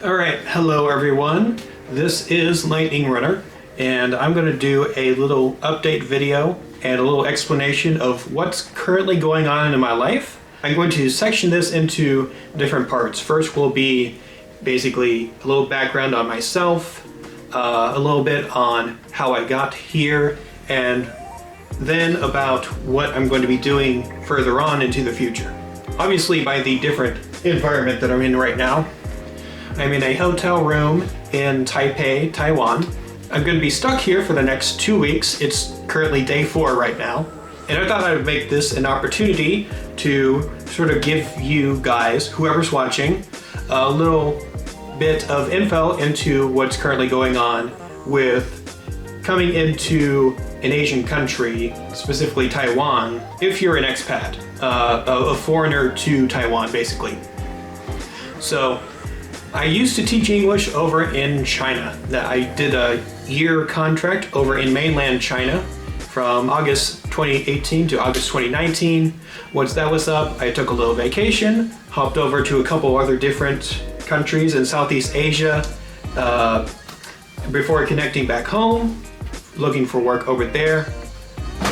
Alright, hello everyone. This is Lightning Runner, and I'm going to do a little update video and a little explanation of what's currently going on in my life. I'm going to section this into different parts. First will be basically a little background on myself, a little bit on how I got here, and then about what I'm going to be doing further on into the future. Obviously, by the different environment that I'm in right now, I'm in a hotel room in Taipei, Taiwan. I'm going to be stuck here for the next 2 weeks. It's currently day 4 right now. And I thought I would make this an opportunity to sort of give you guys, whoever's watching, a little bit of info into what's currently going on with coming into an Asian country, specifically Taiwan, if you're an expat, a foreigner to Taiwan, basically. So, I used to teach English over in China. I did a year contract over in mainland China from August 2018 to August 2019. Once that was up, I took a little vacation, hopped over to a couple other different countries in Southeast Asia before connecting back home, looking for work over there.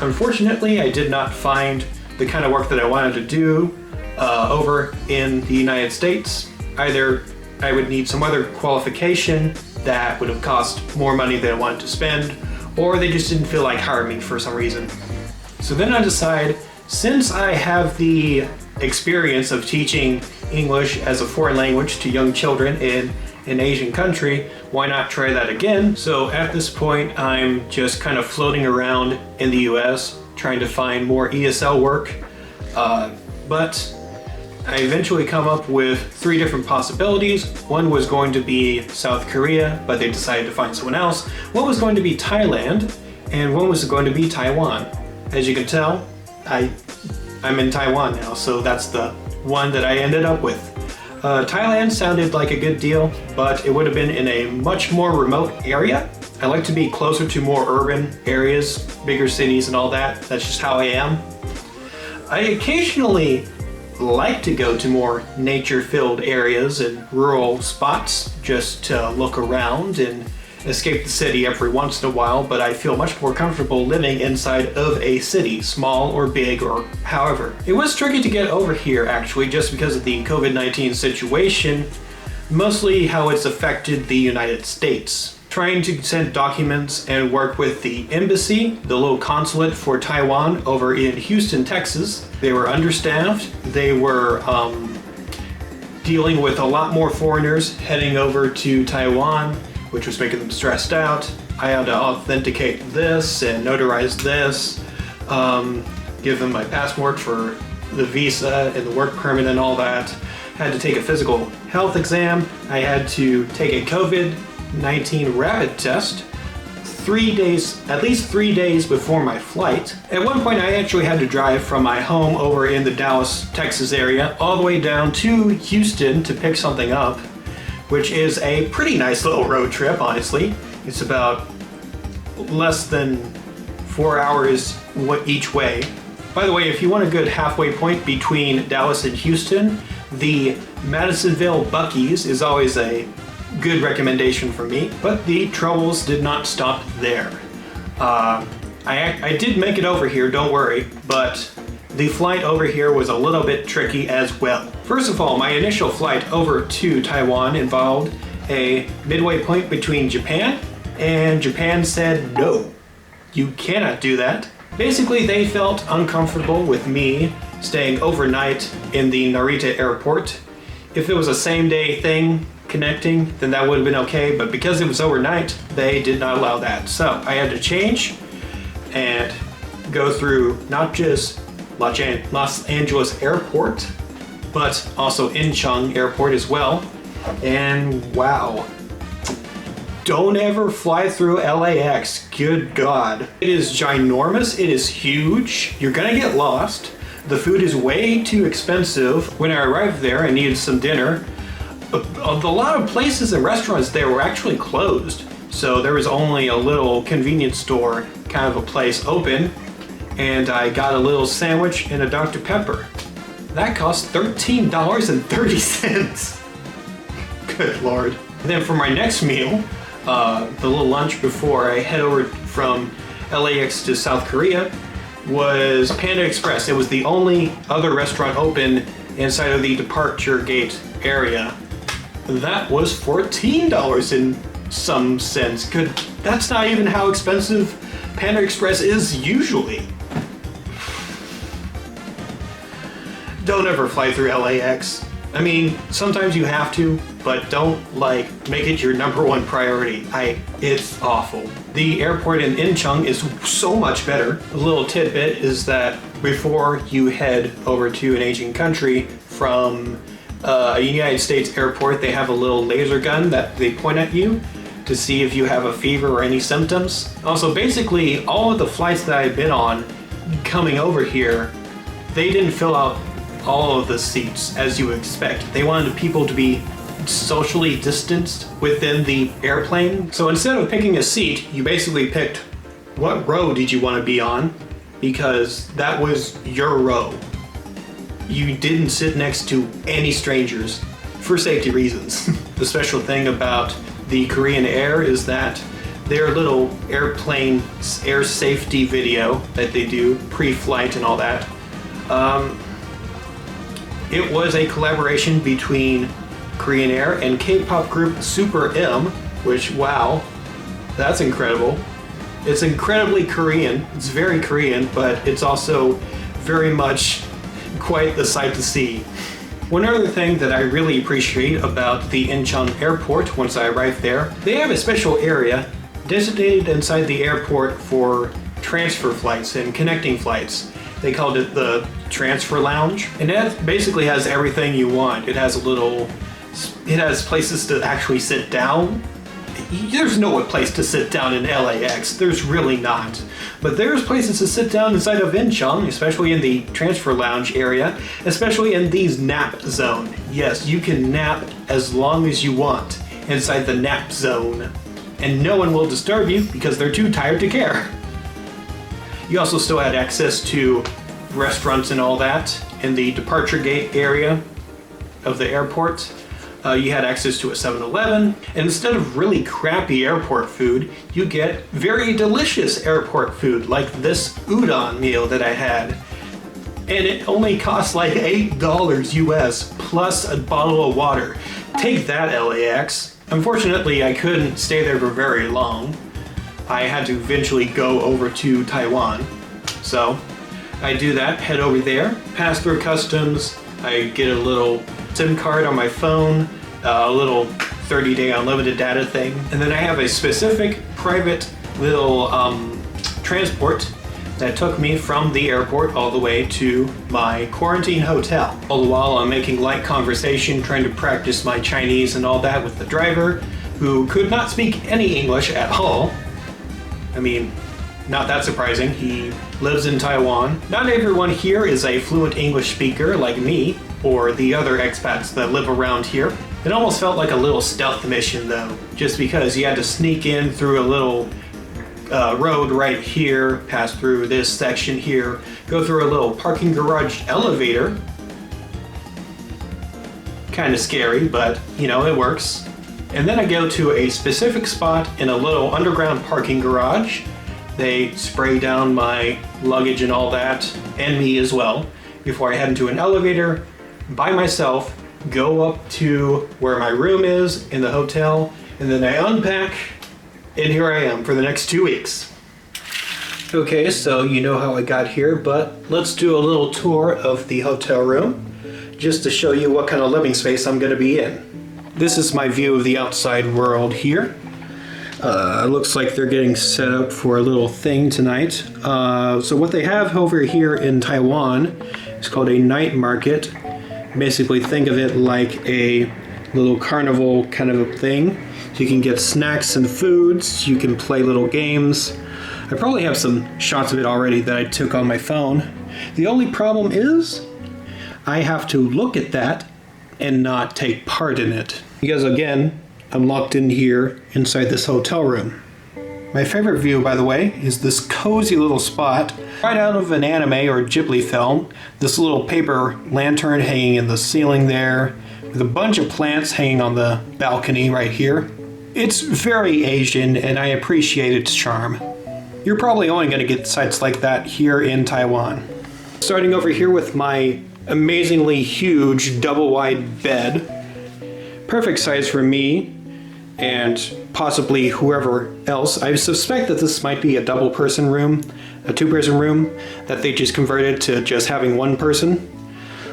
Unfortunately, I did not find the kind of work that I wanted to do over in the United States. Either I would need some other qualification that would have cost more money than I wanted to spend, or they just didn't feel like hiring me for some reason. So then I decided, since I have the experience of teaching English as a foreign language to young children in an Asian country, why not try that again? So at this point, I'm just kind of floating around in the US, trying to find more ESL work, but I eventually come up with 3 different possibilities. One was going to be South Korea, but they decided to find someone else. One was going to be Thailand, and one was going to be Taiwan. As you can tell, I'm in Taiwan now, so that's the one that I ended up with. Thailand sounded like a good deal, but it would have been in a much more remote area. I like to be closer to more urban areas, bigger cities and all that. That's just how I am. I occasionally like to go to more nature-filled areas and rural spots just to look around and escape the city every once in a while, but I feel much more comfortable living inside of a city, small or big or however. It was tricky to get over here actually, just because of the COVID-19 situation, mostly how it's affected the United States. Trying to send documents and work with the embassy, the little consulate for Taiwan over in Houston, Texas. They were understaffed. They were dealing with a lot more foreigners heading over to Taiwan, which was making them stressed out. I had to authenticate this and notarize this, give them my passport for the visa and the work permit and all that. Had to take a physical health exam. I had to take a COVID-19 rapid test at least 3 days before my flight. At one point I actually had to drive from my home over in the Dallas, Texas area all the way down to Houston to pick something up, which is a pretty nice little road trip, honestly. It's about less than 4 hours each way. By the way, if you want a good halfway point between Dallas and Houston, the Madisonville Buc-ee's is always a good recommendation for me, but the troubles did not stop there. I did make it over here, don't worry, but the flight over here was a little bit tricky as well. First of all, my initial flight over to Taiwan involved a midway point between Japan, and Japan said, no, you cannot do that. Basically, they felt uncomfortable with me staying overnight in the Narita airport. If it was a same-day thing, connecting, then that would have been okay, but because it was overnight, they did not allow that. So I had to change and go through not just Los Angeles Airport, but also Incheon Airport as well. And wow, don't ever fly through LAX, good God. It is ginormous, it is huge, you're gonna get lost. The food is way too expensive. When I arrived there, I needed some dinner. A lot of places and restaurants there were actually closed, so there was only a little convenience store kind of a place open, and I got a little sandwich and a Dr. Pepper. That cost $13.30. Good Lord. And then for my next meal, the little lunch before I head over from LAX to South Korea, was Panda Express. It was the only other restaurant open inside of the departure gate area. That was $14 in some sense. Good. That's not even how expensive Panda Express is usually. Don't ever fly through LAX. I mean, sometimes you have to, but don't make it your #1 priority. It's awful. The airport in Incheon is so much better. A little tidbit is that before you head over to an Asian country from a United States airport, they have a little laser gun that they point at you to see if you have a fever or any symptoms. Also, basically, all of the flights that I've been on coming over here, they didn't fill out all of the seats as you would expect. They wanted people to be socially distanced within the airplane. So instead of picking a seat, you basically picked what row did you want to be on, because that was your row. You didn't sit next to any strangers for safety reasons. The special thing about the Korean Air is that their little airplane air safety video that they do pre-flight and all that, it was a collaboration between Korean Air and K-pop group Super M, which, wow, that's incredible. It's incredibly Korean. It's very Korean, but it's also very much quite the sight to see. One other thing that I really appreciate about the Incheon airport once I arrived there, they have a special area designated inside the airport for transfer flights and connecting flights. They called it the transfer lounge, and it basically has everything you want. It has places to actually sit down. There's no place to sit down in LAX. There's really not. But there's places to sit down inside of Incheon, especially in the transfer lounge area, especially in these nap zone. Yes, you can nap as long as you want inside the nap zone, and no one will disturb you because they're too tired to care. You also still had access to restaurants and all that in the departure gate area of the airport. You had access to a 7-Eleven, and instead of really crappy airport food, you get very delicious airport food, like this udon meal that I had. And it only costs like $8 US plus a bottle of water. Take that, LAX. Unfortunately, I couldn't stay there for very long. I had to eventually go over to Taiwan. So I do that, head over there, pass through customs, I get a little SIM card on my phone, a little 30-day unlimited data thing, and then I have a specific private little transport that took me from the airport all the way to my quarantine hotel. All the while I'm making light conversation, trying to practice my Chinese and all that with the driver, who could not speak any English at all. I mean, not that surprising, he lives in Taiwan. Not everyone here is a fluent English speaker like me, or the other expats that live around here. It almost felt like a little stealth mission though, just because you had to sneak in through a little road right here, pass through this section here, go through a little parking garage elevator. Kind of scary, but you know, it works. And then I go to a specific spot in a little underground parking garage. They spray down my luggage and all that, and me as well, before I head into an elevator by myself, go up to where my room is in the hotel, and then I unpack, and here I am for the next 2 weeks. Okay, so you know how I got here, but let's do a little tour of the hotel room, just to show you what kind of living space I'm going to be in. This is my view of the outside world here. Looks like they're getting set up for a little thing tonight. So what they have over here in Taiwan is called a night market. Basically think of it like a little carnival kind of a thing. So you can get snacks and foods, you can play little games. I probably have some shots of it already that I took on my phone. The only problem is I have to look at that and not take part in it. Because again, I'm locked in here inside this hotel room. My favorite view, by the way, is this cozy little spot right out of an anime or Ghibli film. This little paper lantern hanging in the ceiling there with a bunch of plants hanging on the balcony right here. It's very Asian, and I appreciate its charm. You're probably only going to get sites like that here in Taiwan. Starting over here with my amazingly huge double-wide bed. Perfect size for me and possibly whoever else. I suspect that this might be a double-person room, a two-person room, that they just converted to just having one person.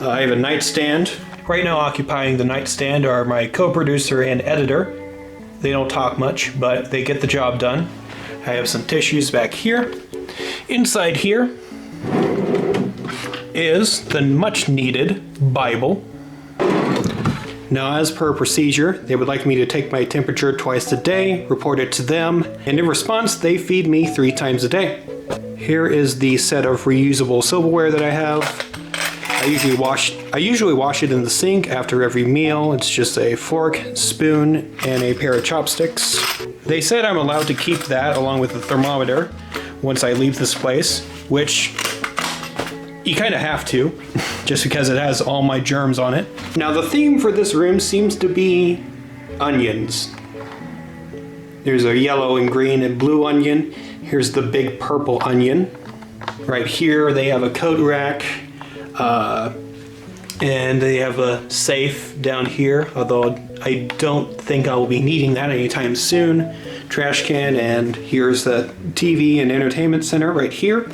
I have a nightstand. Right now occupying the nightstand are my co-producer and editor. They don't talk much, but they get the job done. I have some tissues back here. Inside here is the much needed Bible. Now, as per procedure, they would like me to take my temperature twice a day, report it to them, and in response, they feed me 3 times a day. Here is the set of reusable silverware that I have. I usually wash it in the sink after every meal. It's just a fork, spoon, and a pair of chopsticks. They said I'm allowed to keep that along with the thermometer once I leave this place, which you kind of have to, just because it has all my germs on it. Now, the theme for this room seems to be onions. There's a yellow and green and blue onion. Here's the big purple onion. Right here, they have a coat rack. And they have a safe down here, although I don't think I'll be needing that anytime soon. Trash can, and here's the TV and entertainment center right here.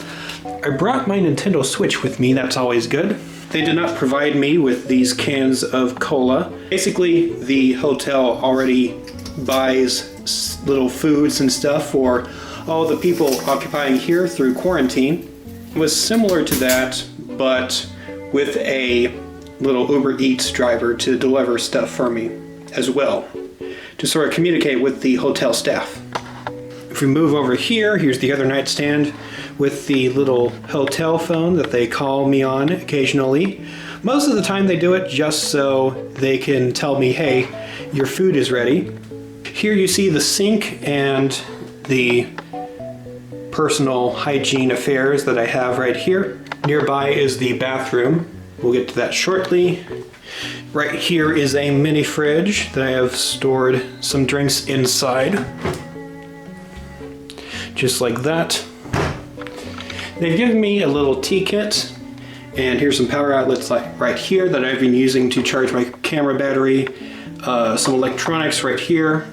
I brought my Nintendo Switch with me, that's always good. They did not provide me with these cans of cola. Basically, the hotel already buys little foods and stuff for all the people occupying here through quarantine. It was similar to that, but with a little Uber Eats driver to deliver stuff for me as well, to sort of communicate with the hotel staff. If we move over here, here's the other nightstand with the little hotel phone that they call me on occasionally. Most of the time they do it just so they can tell me, hey, your food is ready. Here you see the sink and the personal hygiene affairs that I have right here. Nearby is the bathroom. We'll get to that shortly. Right here is a mini fridge that I have stored some drinks inside. Just like that. They've given me a little tea kit, and here's some power outlets like right here that I've been using to charge my camera battery. Some electronics right here.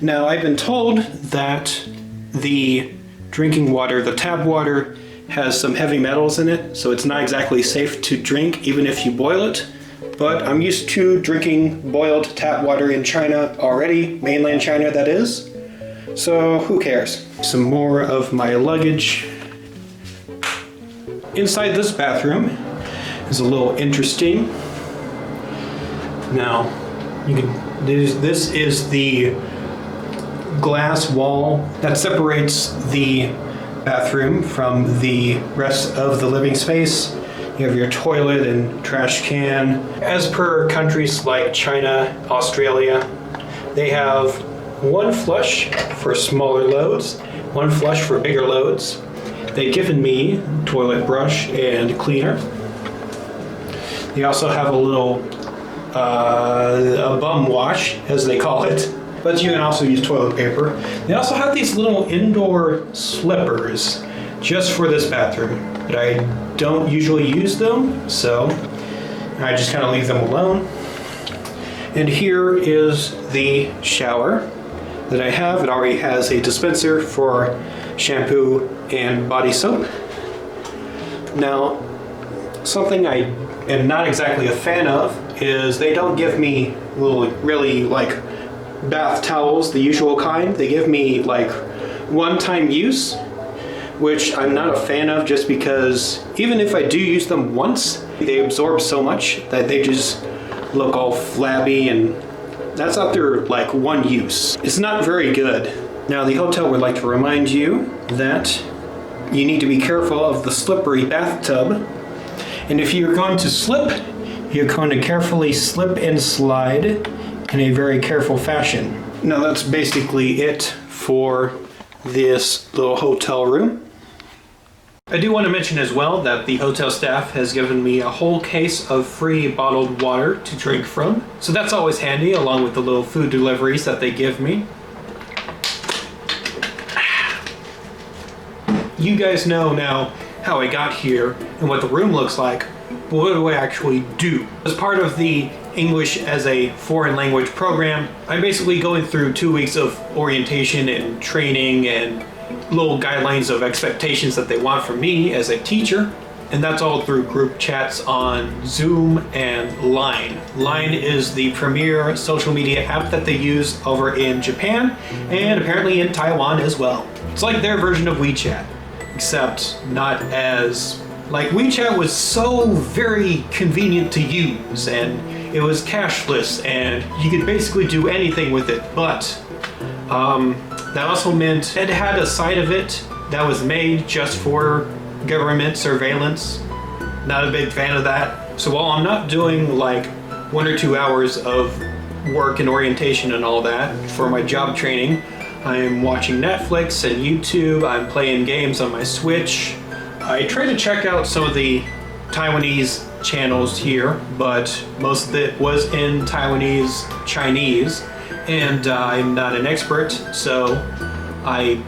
Now, I've been told that the drinking water, the tap water, has some heavy metals in it, so it's not exactly safe to drink even if you boil it. But I'm used to drinking boiled tap water in China already, mainland China that is, so who cares? Some more of my luggage. Inside this bathroom is a little interesting. Now, this is the glass wall that separates the bathroom from the rest of the living space. You have your toilet and trash can. As per countries like China, Australia, they have one flush for smaller loads, one flush for bigger loads. They've given me toilet brush and cleaner. They also have a little a bum wash, as they call it, but you can also use toilet paper. They also have these little indoor slippers just for this bathroom, but I don't usually use them, so I just kind of leave them alone. And here is the shower that I have. It already has a dispenser for shampoo and body soap. Now, something I am not exactly a fan of is they don't give me little, really like bath towels, the usual kind. They give me like one-time use, which I'm not a fan of, just because even if I do use them once, they absorb so much that they just look all flabby, and that's after like one use. It's not very good. Now, the hotel would like to remind you that you need to be careful of the slippery bathtub, and if you're going to slip, you're going to carefully slip and slide in a very careful fashion. Now, that's basically it for this little hotel room. I do want to mention as well that the hotel staff has given me a whole case of free bottled water to drink from. So that's always handy, along with the little food deliveries that they give me. You guys know now how I got here and what the room looks like, but what do I actually do? As part of the English as a foreign language program, I'm basically going through 2 weeks of orientation and training and little guidelines of expectations that they want from me as a teacher, and that's all through group chats on Zoom and Line. Line is the premier social media app that they use over in Japan and apparently in Taiwan as well. It's like their version of WeChat, except not as... Like, WeChat was so very convenient to use, and it was cashless, and you could basically do anything with it, but that also meant it had a side of it that was made just for government surveillance. Not a big fan of that. So while I'm not doing like 1 or 2 hours of work and orientation and all that for my job training, I'm watching Netflix and YouTube, I'm playing games on my Switch. I try to check out some of the Taiwanese channels here, but most of it was in Taiwanese Chinese, and I'm not an expert, so I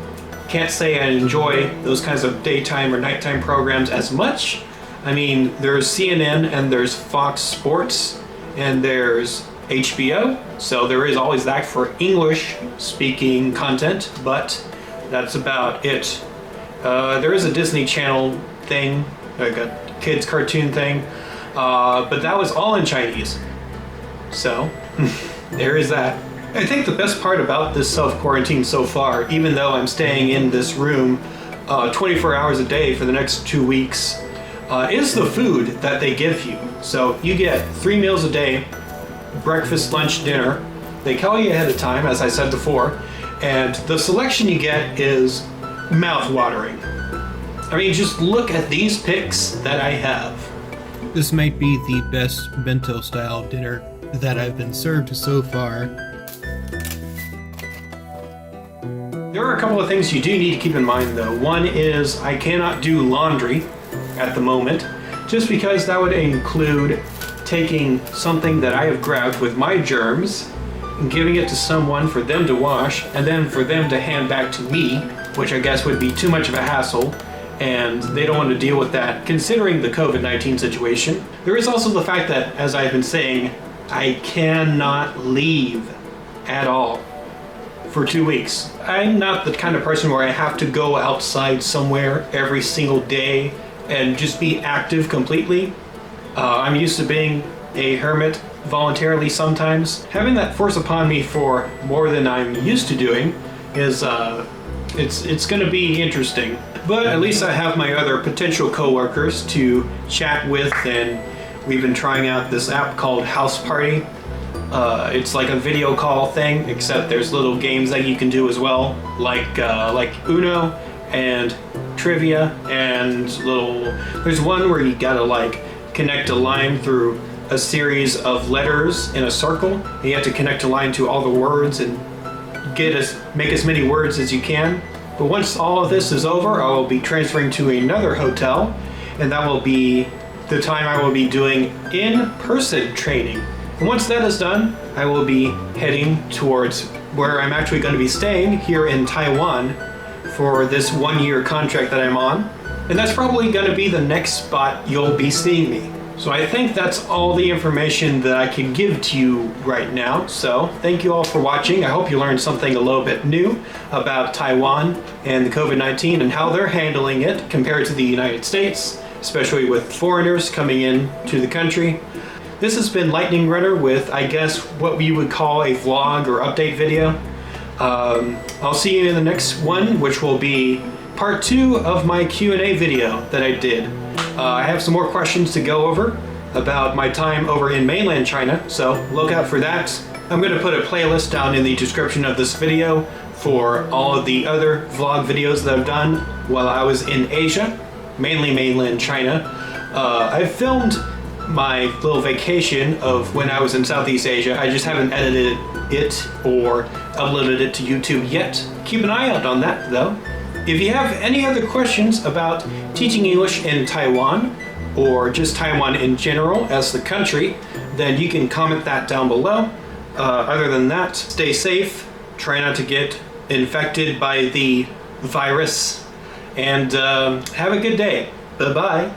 can't say I enjoy those kinds of daytime or nighttime programs as much. I mean, there's CNN and there's Fox Sports and there's HBO, so there is always that for English speaking content, but that's about it. There is a Disney Channel thing, like a kids cartoon thing, but that was all in Chinese. So there is that. I think the best part about this self-quarantine so far, even though I'm staying in this room 24 hours a day for the next 2 weeks, is the food that they give you. So you get 3 meals a day, breakfast, lunch, dinner. They call you ahead of time, as I said before, and the selection you get is mouth-watering. I mean, just look at these pics that I have. This might be the best bento-style dinner that I've been served so far. There are a couple of things you do need to keep in mind though. One is I cannot do laundry at the moment, just because that would include taking something that I have grabbed with my germs and giving it to someone for them to wash, and then for them to hand back to me, which I guess would be too much of a hassle, and they don't want to deal with that considering the COVID-19 situation. There is also the fact that, as I've been saying, I cannot leave at all for 2 weeks. I'm not the kind of person where I have to go outside somewhere every single day and just be active completely. I'm used to being a hermit voluntarily sometimes. Having that force upon me for more than I'm used to doing is it's gonna be interesting. But at least I have my other potential coworkers to chat with, and we've been trying out this app called House Party. It's like a video call thing, except there's little games that you can do as well, like Uno and trivia, and there's one where you gotta like connect a line through a series of letters in a circle, and you have to connect a line to all the words and make as many words as you can. But once all of this is over, I will be transferring to another hotel, and that will be the time I will be doing in-person training. And once that is done, I will be heading towards where I'm actually going to be staying here in Taiwan for this 1-year contract that I'm on. And that's probably going to be the next spot you'll be seeing me. So I think that's all the information that I can give to you right now. So thank you all for watching. I hope you learned something a little bit new about Taiwan and the COVID-19 and how they're handling it compared to the United States, especially with foreigners coming in to the country. This has been Lightning Runner with, I guess, what we would call a vlog or update video. I'll see you in the next one, which will be part 2 of my Q&A video that I did. I have some more questions to go over about my time over in mainland China, so look out for that. I'm going to put a playlist down in the description of this video for all of the other vlog videos that I've done while I was in Asia, mainly mainland China. I filmed my little vacation of when I was in Southeast Asia. I just haven't edited it or uploaded it to YouTube yet. Keep an eye out on that though. If you have any other questions about teaching English in Taiwan, or just Taiwan in general as the country, then you can comment that down below. Other than that, stay safe, try not to get infected by the virus, and have a good day. Bye-bye.